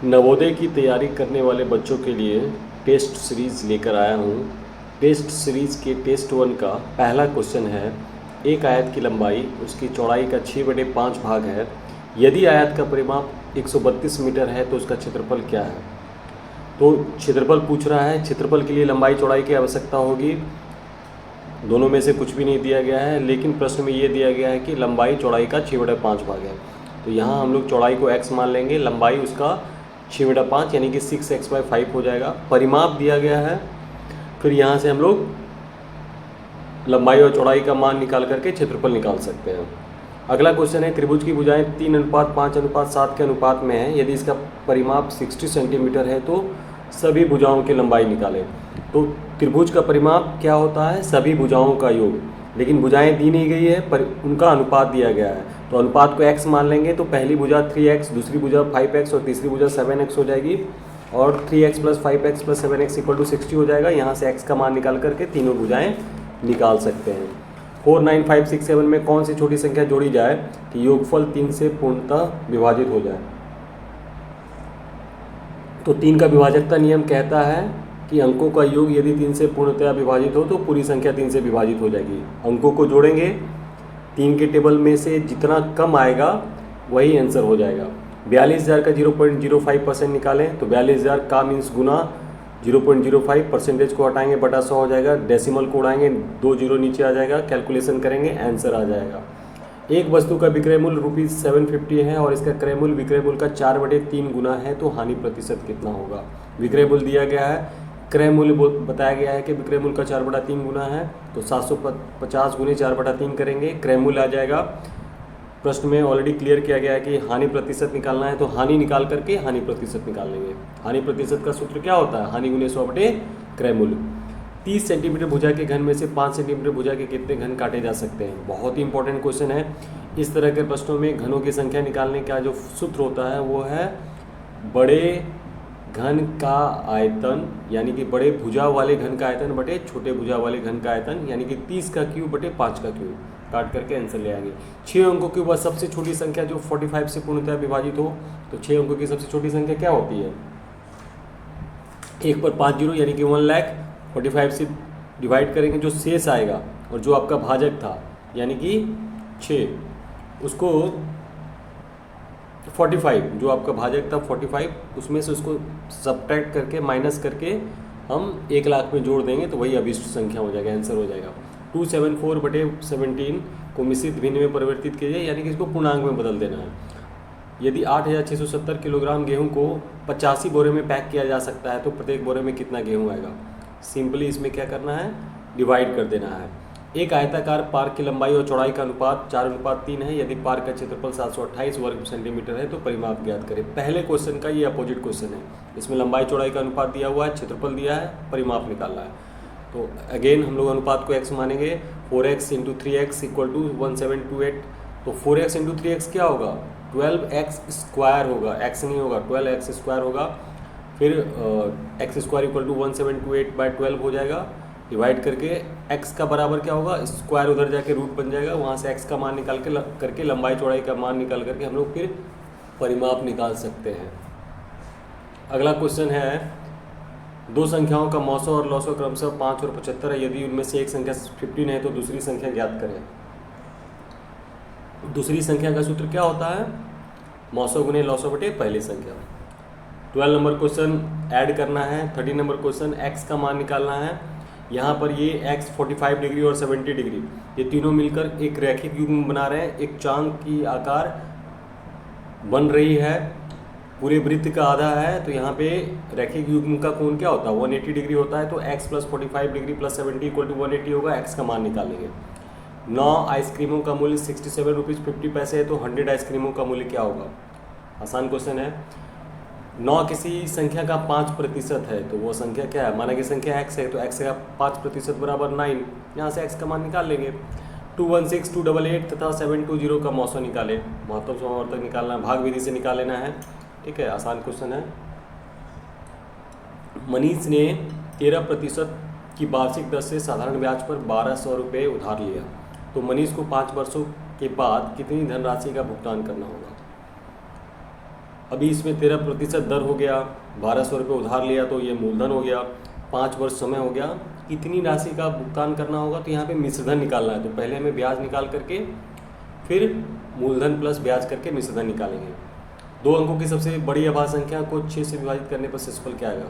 नवोदय की तैयारी करने वाले बच्चों के लिए टेस्ट सीरीज़ लेकर आया हूँ। टेस्ट सीरीज़ के टेस्ट 1 का पहला क्वेश्चन है, एक आयत की लंबाई उसकी चौड़ाई का 6/5 भाग है। यदि आयत का परिमाप 132 मीटर है तो उसका क्षेत्रफल क्या है। तो क्षेत्रफल पूछ रहा है। क्षेत्रफल के लिए लंबाई चौड़ाई की आवश्यकता होगी। दोनों में से कुछ भी नहीं दिया गया है, लेकिन प्रश्न में ये दिया गया है कि लंबाई चौड़ाई का 6/5 भाग है। तो यहाँ हम लोग चौड़ाई को x मान लेंगे, लंबाई उसका 6/5 यानी कि 6x/5 हो जाएगा। परिमाप दिया गया है, फिर यहाँ से हम लोग लंबाई और चौड़ाई का मान निकाल करके क्षेत्रफल निकाल सकते हैं। अगला क्वेश्चन है, त्रिभुज की भुजाएं 3:5:7 के अनुपात में है। यदि इसका परिमाप 60 सेंटीमीटर है तो सभी भुजाओं की लंबाई निकालें। तो त्रिभुज का परिमाप क्या होता है, सभी भुजाओं का योग, लेकिन भुजाएं दी नहीं गई है पर उनका अनुपात दिया गया है। तो अनुपात को x मान लेंगे, तो पहली भुजा 3x, दूसरी भुजा 5x और तीसरी भुजा 7x हो जाएगी, और 3x + 5x + 7x = 60 हो जाएगा। यहाँ से x का मान निकाल करके तीनों भुजाएं निकाल सकते हैं। 4, 9, 5, 6, 7 में कौन सी छोटी संख्या जोड़ी जाए कि योगफल 3 से पूर्णतः विभाजित हो जाए। तो 3 का विभाजकता नियम कहता है कि अंकों का योग यदि 3 से पूर्णतः विभाजित हो तो पूरी संख्या 3 से विभाजित हो जाएगी। अंकों को जोड़ेंगे, 3 के टेबल में से जितना कम आएगा वही आंसर हो जाएगा। 42,000 का 0.05% निकालें, तो 42,000 का मीन्स गुना 0.05, परसेंटेज को हटाएंगे बटा 100 हो जाएगा, डेसिमल को उड़ाएंगे 2 जीरो नीचे आ जाएगा, कैलकुलेशन करेंगे आंसर आ जाएगा। एक वस्तु का विक्रय मूल्य ₹750 है और इसका क्रय मूल्य विक्रय मूल्य का 4/3 गुना है, तो हानि प्रतिशत कितना होगा। विक्रय मूल्य दिया गया है, क्रय मूल्य बताया गया है कि विक्रय मूल्य का 4/3 गुना है, तो 750 गुने 4/3 करेंगे, क्रय मूल्य आ जाएगा। प्रश्न में ऑलरेडी क्लियर किया गया है कि हानि प्रतिशत निकालना है, तो हानि निकाल करके हानि प्रतिशत निकाल लेंगे। हानि प्रतिशत का सूत्र क्या होता है, हानि गुने 100 क्रय मूल्य। 30 सेंटीमीटर भुजा के घन में से 5 सेंटीमीटर भुजा के कितने घन काटे जा सकते हैं। बहुत ही इंपॉर्टेंट क्वेश्चन है। इस तरह के प्रश्नों में घनों की संख्या निकालने का जो सूत्र होता है वो है बड़े घन का आयतन, यानी कि बड़े भुजा वाले घन का आयतन बटे छोटे भुजा वाले घन का आयतन, यानी कि 30 का क्यूब बटे 5 का क्यूब। काट करके आंसर ले आएंगे। 6 अंकों की वह सबसे छोटी संख्या जो 45 से पूर्णतः विभाजित हो। तो 6 अंकों की सबसे छोटी संख्या क्या होती है, 1 पर 5 जीरो यानी कि 1 लाख। 45 से डिवाइड करेंगे, जो शेष आएगा और जो आपका भाजक था यानी कि 6, उसको 45, जो आपका भाजक था 45, उसमें से उसको सब्ट्रैक्ट करके माइनस करके हम 1 लाख में जोड़ देंगे, तो वही अभिष्ट संख्या हो जाएगा, आंसर हो जाएगा। 274/17 को मिश्रित भिन्न में परिवर्तित कीजिए, यानी कि इसको पूर्णांक में बदल देना है। यदि 8,670 किलोग्राम गेहूं को 85 बोरे में पैक किया जा सकता है तो प्रत्येक बोरे में कितना गेहूं आएगा। सिंपली इसमें क्या करना है, डिवाइड कर देना है। एक आयताकार पार्क की लंबाई और चौड़ाई का अनुपात 4:3 है। यदि पार्क का क्षेत्रफल 728 वर्ग सेंटीमीटर है तो परिमाप ज्ञात करें। पहले क्वेश्चन का ये अपोजिट क्वेश्चन है, इसमें लंबाई चौड़ाई का अनुपात दिया हुआ है, क्षेत्रफल दिया है, परिमाप निकालना है। तो अगेन हम लोग अनुपात को x मानेंगे, 4x × 3x = 1728। तो 4x × 3x क्या होगा, 12x² होगा, x नहीं होगा, 12x² होगा। फिर x² = 1728/12 हो जाएगा। डिवाइड करके x का बराबर क्या होगा, स्क्वायर उधर जाके रूट बन जाएगा, वहाँ से x का मान निकाल के करके लंबाई चौड़ाई का मान निकाल करके हम लोग फिर परिमाप निकाल सकते हैं। अगला क्वेश्चन है, दो संख्याओं का मौसो और लौसो क्रमशः 5 और 75 है। यदि उनमें से एक संख्या 15 है तो दूसरी संख्या ज्ञात करें। दूसरी संख्या का सूत्र क्या होता है, मौसो गुने लौसो बटे पहली संख्या। 12 नंबर क्वेश्चन ऐड करना है। 13 नंबर क्वेश्चन x का मान निकालना है। यहाँ पर ये x 45 डिग्री और 70 डिग्री, ये तीनों मिलकर एक रैखिक युग्म बना रहे हैं। एक चांद की आकार बन रही है, पूरे वृत्त का आधा है, तो यहाँ पे रैखिक युग्म का कोण क्या होता है, 180 डिग्री होता है। तो x + 45 डिग्री + 70 = 180 होगा। x का मान निकालेंगे। 9 आइसक्रीमों का मूल्य 67 रुपीज़ 50 पैसे है, तो 100 आइसक्रीमों का मूल्य क्या होगा। आसान क्वेश्चन है। 9 किसी संख्या का 5% है, तो वो संख्या क्या है, माना कि संख्या x है, तो x का 5% बराबर 9। यहाँ से x का मान निकाल लेंगे। 216, 288 तथा 720 का मौसो निकाले। महत्तम समावर्तक निकालना है, भाग विधि से निकाल लेना है। ठीक है, आसान क्वेश्चन है। मनीष ने 13% की वार्षिक दर से साधारण ब्याज पर 1200 रुपये उधार लिया, तो मनीष को 5 वर्षों के बाद कितनी धनराशि का भुगतान करना होगा। अभी इसमें 13% दर हो गया, 1200 रुपये उधार लिया तो ये मूलधन हो गया, 5 वर्ष समय हो गया, इतनी राशि का भुगतान करना होगा। तो यहाँ पे मिश्रधन निकालना है, तो पहले हमें ब्याज निकाल करके फिर मूलधन प्लस ब्याज करके मिश्रधन निकालेंगे। 2 अंकों की सबसे बड़ी आभाज्य संख्या को 6 से विभाजित करने पर शेषफल क्या आएगा?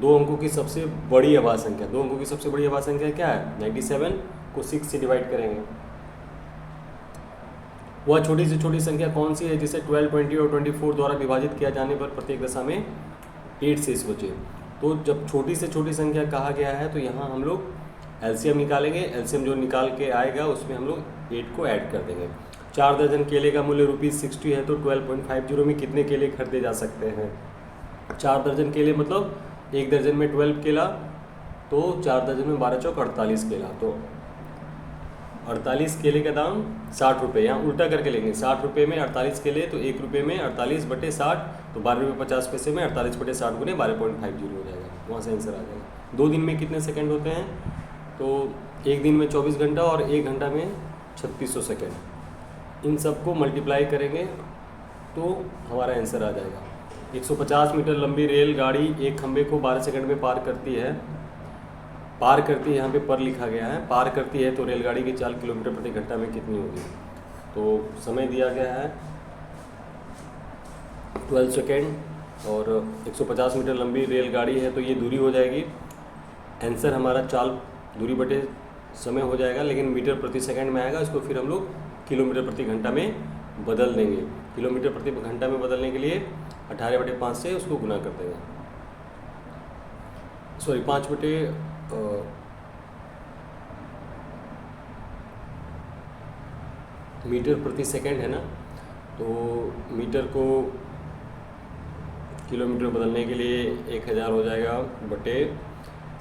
2 अंकों की सबसे बड़ी आभाज्य संख्या, 2 अंकों की सबसे बड़ी आभाज्य संख्या क्या है? 97 को 6 से डिवाइड करेंगे। वह छोटी से छोटी संख्या कौन सी है जिसे 12, 20 और 24 द्वारा विभाजित किया जाने पर प्रत्येक दशा में 8 शेष बचे? तो जब छोटी से छोटी संख्या कहा गया है तो यहाँ हम लोग एलसीएम निकालेंगे। एलसीएम जो निकाल के आएगा उसमें हम लोग 8 को ऐड कर देंगे। 4 दर्जन केले का मूल्य ₹60 है तो 12.50 में कितने केले खरीदे जा सकते हैं? 4 दर्जन केले मतलब 1 दर्जन में 12 केला, तो 4 दर्जन में 12 चौक 48 केला, तो 48 केले का दाम 60 रुपये। यहाँ उल्टा करके लेंगे, 60 रुपये में 48 केले तो 1 रुपये में 48/60, तो 12 रुपये 50 पैसे में 48/60 गुने 12.50 हो जाएगा, वहाँ से आंसर आ जाएगा। 2 दिन में कितने सेकंड होते हैं? तो 1 दिन में 24 घंटा और 1 घंटा में 3600 सेकंड। इन सबको मल्टीप्लाई करेंगे तो हमारा आंसर आ जाएगा। 150 मीटर लंबी रेलगाड़ी एक खंभे को 12 सेकंड में पार करती है। पार करती है, यहाँ पे पर लिखा गया है, पार करती है तो रेलगाड़ी की चाल किलोमीटर प्रति घंटा में कितनी होगी? तो समय दिया गया है 12 सेकेंड और 150 मीटर लंबी रेलगाड़ी है तो ये दूरी हो जाएगी। आंसर हमारा चाल दूरी बटे समय हो जाएगा, लेकिन मीटर प्रति सेकंड में आएगा, इसको फिर हम लोग किलोमीटर प्रति घंटा में बदल देंगे। किलोमीटर प्रति घंटा में बदलने के लिए 18/5 से उसको गुना कर देंगे, सॉरी 5 बटे मीटर प्रति सेकंड है ना, तो मीटर को किलोमीटर बदलने के लिए 1000 हो जाएगा, बटे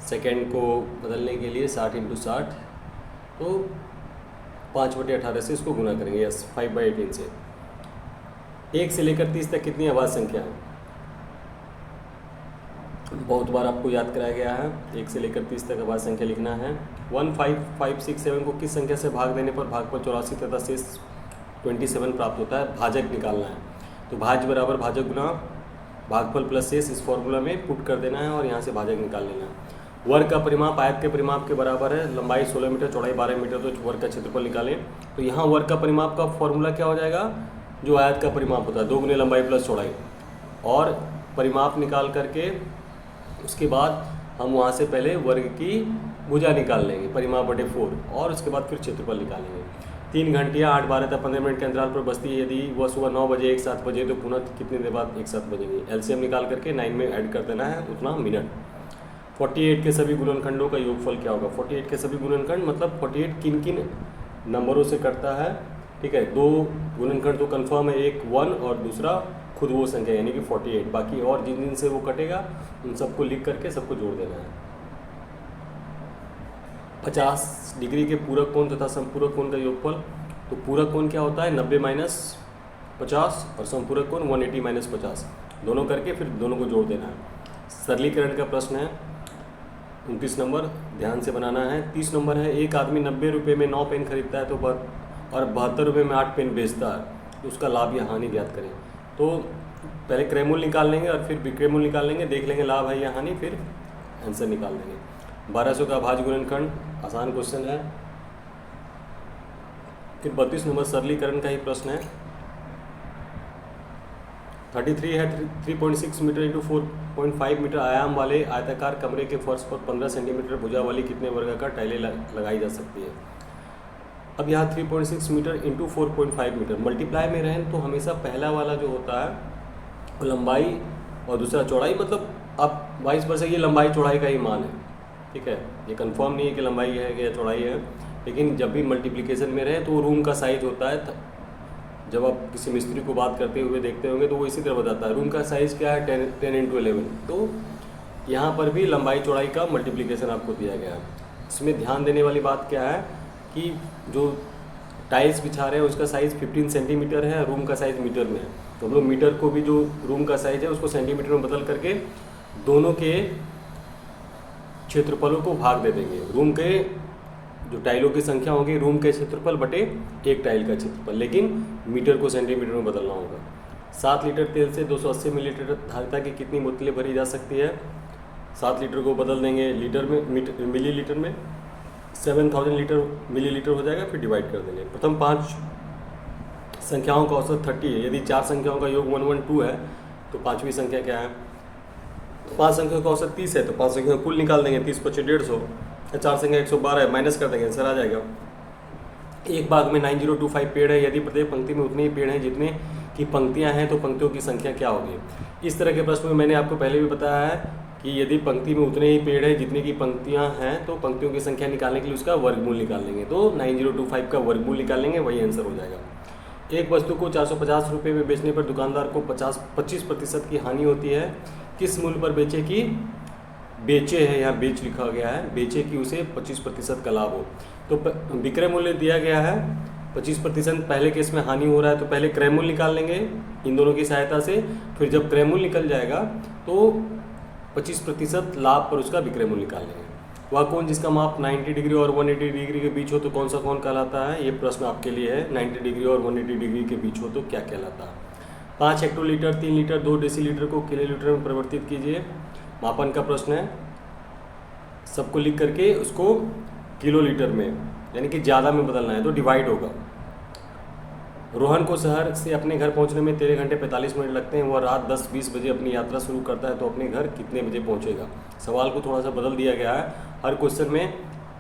सेकंड को बदलने के लिए 60 × 60, तो 5/18 से इसको गुना करेंगे। यस, 5/18 से। 1 से लेकर 30 तक कितनी आभाज्य संख्या है? बहुत बार आपको याद कराया गया है। 1 से लेकर 30 तक आभाज्य संख्या लिखना है। 1, 5, 5, 6, 7 को किस संख्या से भाग देने पर भागफल 84 तथा शेष 27 प्राप्त होता है? भाजक निकालना है, तो भाज्य बराबर भाजक गुना भागफल प्लस शेष, इस फॉर्मूला में पुट कर देना है और यहाँ से भाजक निकाल लेना है। वर्ग का परिमाप आयत के परिमाप के बराबर है। लंबाई 16 मीटर, चौड़ाई 12 मीटर, तो वर्ग का क्षेत्रफल निकालें। तो यहाँ वर्ग का परिमाप का फॉर्मूला क्या हो जाएगा? जो आयत का परिमाप होता है 2 गुने लंबाई प्लस चौड़ाई, और परिमाप निकाल करके उसके बाद हम वहाँ से पहले वर्ग की भुजा निकाल लेंगे, परिमाप बटे 4, और उसके बाद फिर क्षेत्रफल निकालेंगे। 3 घंटियाँ 8, 12 तथा 15 मिनट के अंतराल पर बजती है। यदि वह सुबह 9 बजे एक साथ बजे तो पुनः कितने देर बाद एक साथ बजेंगी? एलसीएम निकाल करके 9 में ऐड कर देना है उतना मिनट। 48 के सभी गुणनखंडों का योगफल क्या होगा? 48 के सभी गुणनखंड मतलब 48 किन किन नंबरों से कटता है? ठीक है, 2 गुणनखंड तो कन्फर्म है, एक 1 और दूसरा खुद वो संख्या यानी कि 48। बाकी और जिन जिन से वो कटेगा उन सबको लिख करके सबको जोड़ देना है। 50 डिग्री के पूरक कोण तथा समपूरक कोण का योगफल। तो पूरक कोण क्या होता है? 90 - 50, और समपूरक कोण 180 - 50, दोनों करके फिर दोनों को जोड़ देना है। सरलीकरण का प्रश्न है 29 नंबर, ध्यान से बनाना है। 30 नंबर है, एक आदमी 90 रुपये में 9 पेन खरीदता है तो और 72 रुपये में 8 पेन बेचता है, तो उसका लाभ या हानि ज्ञात करें। तो पहले क्रय मूल्य निकाल लेंगे और फिर विक्रय मूल्य निकाल लेंगे, देख लेंगे लाभ है या हानि, फिर आंसर निकाल देंगे। 1200 का भाज्य गुणनखंड, आसान क्वेश्चन है। फिर 32 नंबर सरलीकरण का ही प्रश्न है। 33 है, 3.6 मीटर इंटू 4.5 मीटर आयाम वाले आयताकार कमरे के फर्श पर 15 सेंटीमीटर भुजा वाली कितने वर्गाकार टाइलें लगाई जा सकती है? अब यहाँ 3.6 मीटर इंटू 4.5 मीटर मल्टीप्लाई में रहें तो हमेशा पहला वाला जो होता है वो लंबाई और दूसरा चौड़ाई, मतलब अब वाइस वर्सा ये लंबाई चौड़ाई का ही मान है। ठीक है, ये कंफर्म नहीं है कि लंबाई है या चौड़ाई है, लेकिन जब भी मल्टीप्लिकेशन में रहे तो रूम का साइज होता है। जब आप किसी मिस्त्री को बात करते हुए देखते होंगे तो वो इसी तरह बताता है रूम का साइज़ क्या है, 10 × 11। तो यहाँ पर भी लंबाई चौड़ाई का मल्टीप्लिकेशन आपको दिया गया है। इसमें ध्यान देने वाली बात क्या है कि जो टाइल्स बिछा रहे हैं उसका साइज़ 15 सेंटीमीटर है, रूम का साइज़ मीटर में है। तो हम लोग मीटर को भी जो रूम का साइज़ है उसको सेंटीमीटर में बदल करके दोनों के क्षेत्रफलों को भाग दे देंगे। रूम के जो टाइलों की संख्या होगी रूम के क्षेत्रफल बटे एक टाइल का क्षेत्रफल, लेकिन मीटर को सेंटीमीटर में बदलना होगा। 7 लीटर तेल से 280 मिलीलीटर धारिता की कितनी बोतलें भरी जा सकती है? 7 लीटर को बदल देंगे लीटर में, मिलीलीटर में, 7000 लीटर मिलीलीटर हो जाएगा, फिर डिवाइड कर देंगे। प्रथम 5 संख्याओं का औसत 30 है। यदि 4 संख्याओं का योग 112 है तो पाँचवीं संख्या क्या है? 5 संख्याओं का औसत 30 है तो 5 संख्या कुल निकाल देंगे, 30 × 150। 4 संख्या 112 है, माइनस कर देंगे, आंसर आ जाएगा। एक बाग में 9025 पेड़ है। यदि प्रत्येक पंक्ति में उतने ही पेड़ हैं जितने की पंक्तियां हैं तो पंक्तियों की संख्या क्या होगी? इस तरह के प्रश्न में मैंने आपको पहले भी बताया है कि यदि पंक्ति में उतने ही पेड़ हैं जितने की पंक्तियां हैं तो पंक्तियों की संख्या निकालने के लिए उसका वर्गमूल निकाल लेंगे। तो 9025 का वर्गमूल निकाल लेंगे, वही आंसर हो जाएगा। एक वस्तु को 450 रुपये में बेचने पर दुकानदार को 25% की हानि होती है। किस मूल्य पर बेचे कि बेचे है, यहाँ बेच लिखा गया है, बेचे कि उसे 25% का लाभ हो। तो विक्रय मूल्य दिया गया है 25%, पहले केस में हानि हो रहा है तो पहले क्रय मूल्य निकाल लेंगे इन दोनों की सहायता से। फिर जब क्रय मूल्य निकल जाएगा तो 25% लाभ पर उसका विक्रय मूल्य निकाल लेंगे। वह कौन जिसका माप 90 डिग्री और 180 डिग्री के बीच हो तो कौन सा कौन कहलाता है? ये प्रश्न आपके लिए है। 90 डिग्री और 180 डिग्री के बीच हो तो क्या कहलाता है? 5 हेक्टोलीटर 3 लीटर 2 डेसीलीटर को किलोलीटर में परिवर्तित कीजिए। मापन का प्रश्न है, सबको लिख करके उसको किलोलीटर में यानी कि ज़्यादा में बदलना है तो डिवाइड होगा। रोहन को शहर से अपने घर पहुंचने में 13 घंटे 45 मिनट लगते हैं। वह रात 10-20 बजे अपनी यात्रा शुरू करता है तो अपने घर कितने बजे पहुंचेगा? सवाल को थोड़ा सा बदल दिया गया है। हर क्वेश्चन में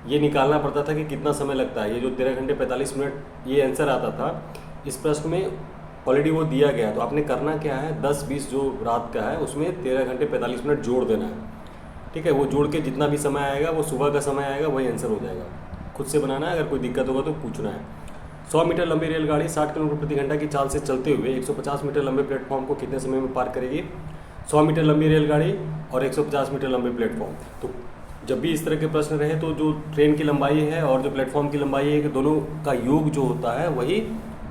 ये निकालना पड़ता था कि कितना समय लगता है। ये जो 13 घंटे 45 मिनट ये आंसर आता था, इस प्रश्न में ऑलरेडी वो दिया गया। तो आपने करना क्या है, 10-20 जो रात का है उसमें 13 घंटे 45 मिनट जोड़ देना है। ठीक है, वो जोड़ के जितना भी समय आएगा वो सुबह का समय आएगा, वही आंसर हो जाएगा। खुद से बनाना है, अगर कोई दिक्कत होगा तो पूछना है। 100 मीटर लंबी रेलगाड़ी 60 किलोमीटर प्रति घंटा की चाल से चलते हुए 150 मीटर लंबे प्लेटफॉर्म को कितने समय में पार करेगी? 100 मीटर लंबी रेलगाड़ी और 150 मीटर लंबे प्लेटफॉर्म। तो जब भी इस तरह के प्रश्न रहे तो जो ट्रेन की लंबाई है और जो प्लेटफॉर्म की लंबाई है कि दोनों का योग जो होता है वही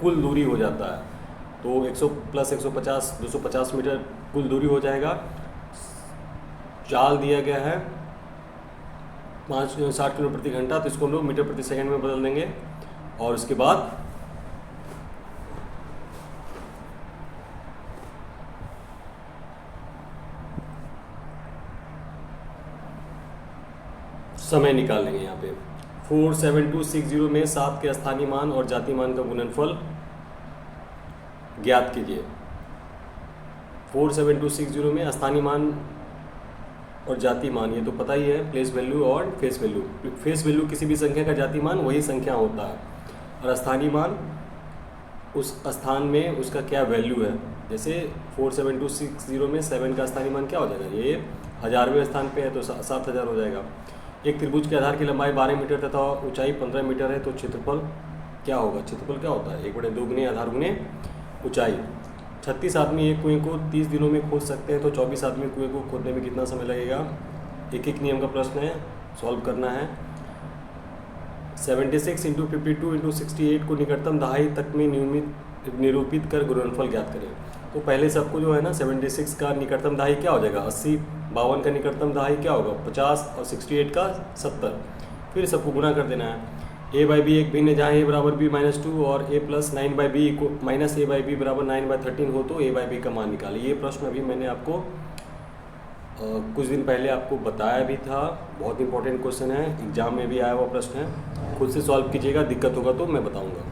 कुल दूरी हो जाता है। तो 100 + 150 250 मीटर कुल दूरी हो जाएगा। चाल दिया गया है 60 किलोमीटर प्रति घंटा, तो इसको हम लोग मीटर प्रति सेकंड में बदल देंगे। और उसके बाद समय निकाल लेंगे। यहाँ पे 47260 में 7 के स्थानीय मान और जाति मान का गुणनफल ज्ञात कीजिए। 47260 में स्थानीय मान और जाति मान ये तो पता ही है, प्लेस वैल्यू और फेस वैल्यू। फेस वैल्यू किसी भी संख्या का जाति मान वही संख्या होता है, और स्थानीय मान उस स्थान में उसका क्या वैल्यू है। जैसे 47260 में 7 का स्थानीय मान क्या हो जाएगा, ये 1000वें स्थान पे है तो 7000 हो जाएगा। एक त्रिभुज के आधार की लंबाई 12 मीटर तथा ऊंचाई 15 मीटर है तो क्षेत्रफल क्या होगा? क्षेत्रफल क्या होता है? 1/2 गुने आधार गुने ऊंचाई। 36 आदमी एक कुएं को 30 दिनों में खोद सकते हैं तो 24 आदमी कुएं को खोदने में कितना समय लगेगा? एक नियम का प्रश्न है, सॉल्व करना है। 76 × 52 × 68 को निकटतम दहाई तक में निरूपित कर गुणनफल ज्ञात करें। तो पहले सबको जो है ना 76 का निकटतम दहाई क्या हो जाएगा 80, 52 का निकटतम दहाई क्या होगा 50 और 68 का 70। फिर सबको गुणा कर देना है। a/b एक भिन्न जहाँ a = b-2 और a + 9/b -a/b = 9/13 हो तो a/b का मान निकालें। ये प्रश्न अभी मैंने आपको कुछ दिन पहले आपको बताया भी था। बहुत इंपॉर्टेंट क्वेश्चन है, एग्जाम में भी आया हुआ प्रश्न है। खुद से सॉल्व कीजिएगा, दिक्कत होगा तो मैं बताऊंगा।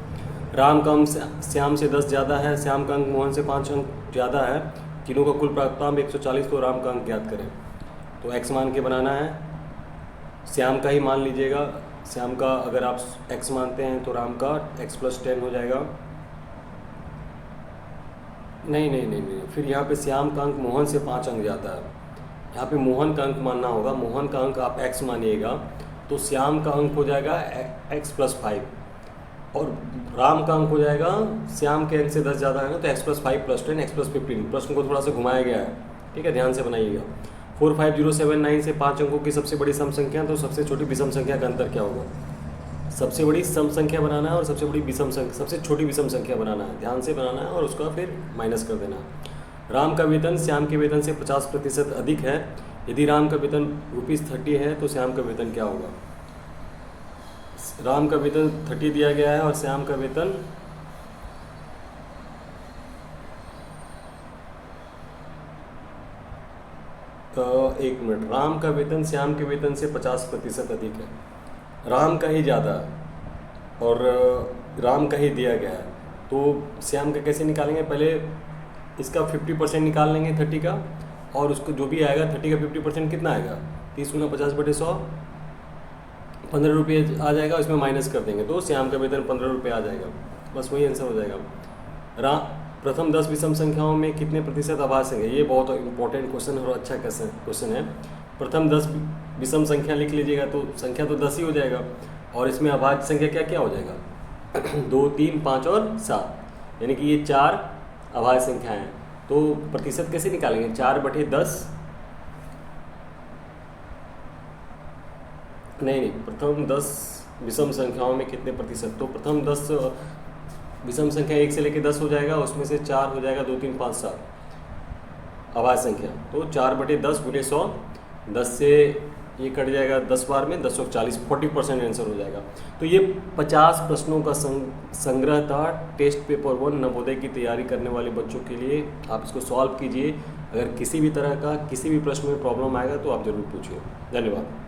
राम का अंक श्याम से 10 ज़्यादा है, श्याम का अंक मोहन से 5 अंक ज़्यादा है, तीनों का कुल प्राप्तांक 140 तो राम का अंक ज्ञात करें। तो x मान के बनाना है, श्याम का ही मान लीजिएगा। श्याम का अगर आप x मानते हैं तो राम का x + 10 हो जाएगा। नहीं, फिर यहाँ पे श्याम का अंक मोहन से 5 अंक ज़्यादा है। यहाँ पे मोहन का अंक मानना होगा। मोहन का अंक आप x मानिएगा तो श्याम का अंक हो जाएगा x + 5 और राम का अंक हो जाएगा श्याम के अंक से 10 ज़्यादा है ना तो x + 5 + 10 x + 15। प्रश्न को थोड़ा सा घुमाया गया है, ठीक है, ध्यान से बनाइएगा। 45079 से 5 अंकों की सबसे बड़ी सम संख्या तो सबसे छोटी विषम संख्या का अंतर क्या होगा? सबसे बड़ी सम संख्या बनाना है और सबसे बड़ी विषम संख्या, सबसे छोटी विषम संख्या बनाना है, ध्यान से बनाना है और उसका फिर माइनस कर देना है। राम का वेतन श्याम के वेतन से 50% अधिक है। यदि राम का वेतन ₹30 है तो श्याम का वेतन क्या होगा? राम का वेतन 30 दिया गया है और श्याम का वेतन एक मिनट, राम का वेतन श्याम के वेतन से 50% अधिक है। राम का ही ज़्यादा है और राम का ही दिया गया है, तो श्याम का कैसे निकालेंगे? पहले इसका 50% निकाल लेंगे 30 का, और उसको जो भी आएगा 30 का 50% कितना आएगा? 30 गुना 50/100, 15 रुपये आ जाएगा, उसमें माइनस कर देंगे तो श्याम का वेतन 15 रुपये आ जाएगा। बस वही आंसर हो जाएगा। प्रथम 10 विषम संख्याओं में कितने प्रतिशत अभाज्य हैं? ये बहुत इंपॉर्टेंट क्वेश्चन और अच्छा क्वेश्चन है। प्रथम 10 विषम संख्या लिख लीजिएगा तो संख्या तो 10 ही हो जाएगा, और इसमें अभाज्य संख्या क्या क्या हो जाएगा? 2, 3, 5 और 7, यानी कि ये 4 अभाज्य संख्याएँ हैं। तो प्रतिशत कैसे निकालेंगे? 4/10, नहीं, प्रथम 10 विषम संख्याओं में कितने प्रतिशत, तो प्रथम 10 विषम संख्या 1 से लेकर 10 हो जाएगा, उसमें से 4 हो जाएगा, 2, 3, 5, 7 अभाज्य संख्या, तो 4/10 × 100, 10 से ये कट जाएगा 10 बार में, 10 और 40, 40% आंसर हो जाएगा। तो ये 50 प्रश्नों का संग्रह था टेस्ट पेपर 1 नवोदय की तैयारी करने वाले बच्चों के लिए। आप इसको सॉल्व कीजिए। अगर किसी भी तरह का किसी भी प्रश्न में प्रॉब्लम आएगा तो आप ज़रूर पूछिए। धन्यवाद।